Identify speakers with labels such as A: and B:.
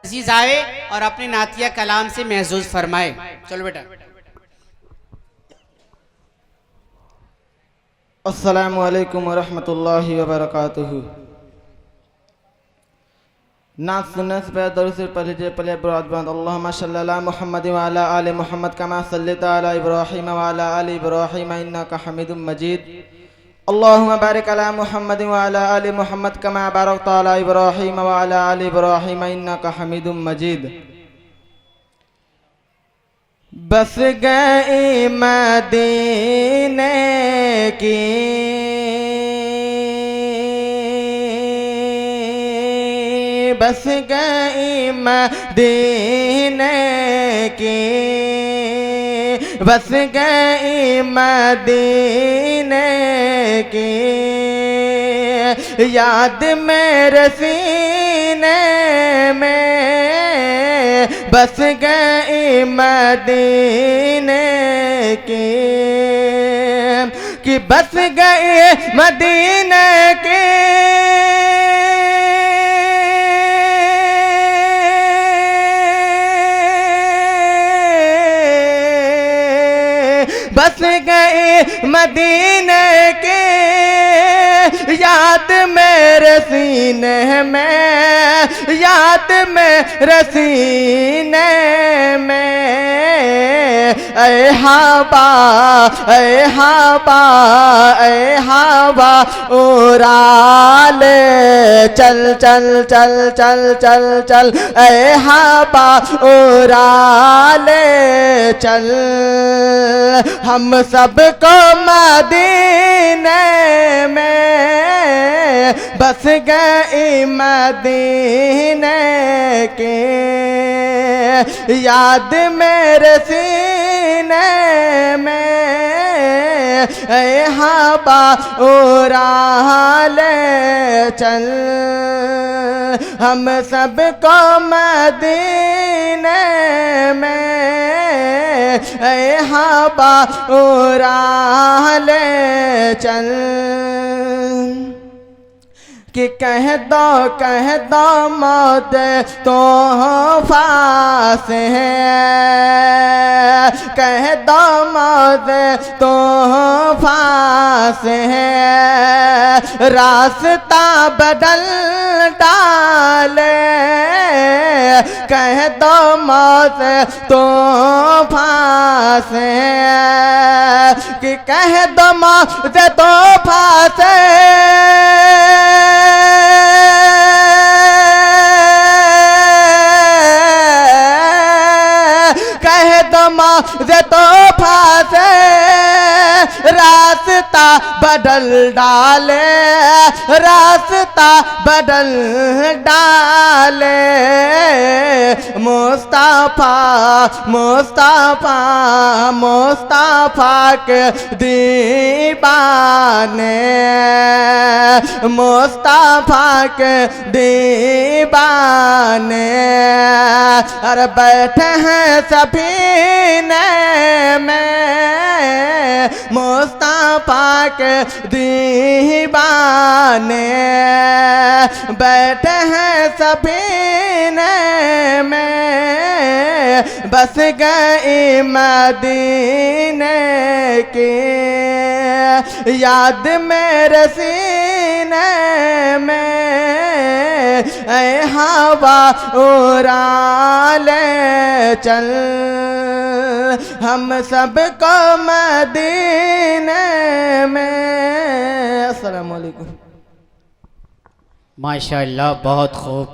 A: अजीज आए और अपने नातिया कलाम से महसूस फरमाए। चलो बेटा।
B: अस्सलामु अलैकुम वरहमतुल्लाहि वबरकातुहू। नात सुनने से पहले दरूद शरीफ पढ़ लीजिए। पहले बुराद अल्लाहुम्मा सल्ली अला मुहम्मद व अला आलि मुहम्मद कमा सल्लैता अला इब्राहीम व अला आलि इब्राहीम इन्नका हमीदुम मजीद। अल्लाहुम्मा बारिक अला मुहम्मद व अला आलि मुहम्मद कमा बारकता अला इब्राहीम व अला आलि इब्राहीम इन्नका हमीदुम मजीद। बस गई मदीने की बस गई मदीने की बस गई मदीने की याद मेरे सीने में बस गई मदीने की कि बस गई मदीने की बस गई मदीने के याद मेरे सीने में याद मेरे सीने में ऐ हवा ऐ हवा ऐ हवा उड़ा ले चल चल चल चल चल चल ऐ हवा उड़ा ले चल हम सबको मदीने में बस गई मदीने के याद मेरे सीने में ऐ हवा उड़ा ले चल हम सबको मदीने में ऐ हवा उड़ा ले चल कि कह दो मौत तो फास है कह दो मौत तो फास है रास्ता बदल डाले कह दो मौत तो फास है कि कह दो मौत तो फास कह दो मौत तो फास रास्ता बदल डाले रास्ता बदल डाले मुस्तफा मुस्तफा मुस्तफा के दीवाने मुस्तफा के दीवाने अरे बैठे हैं सफीने में मुस्तफा के दीवाने बैठे हैं सफीने में बस गई मदीने की याद मेरे सीने में ऐ हवा उड़ा ले चल हम सबको मदीने में। अस्सलाम वालेकुम।
A: माशाअल्लाह, बहुत खूब।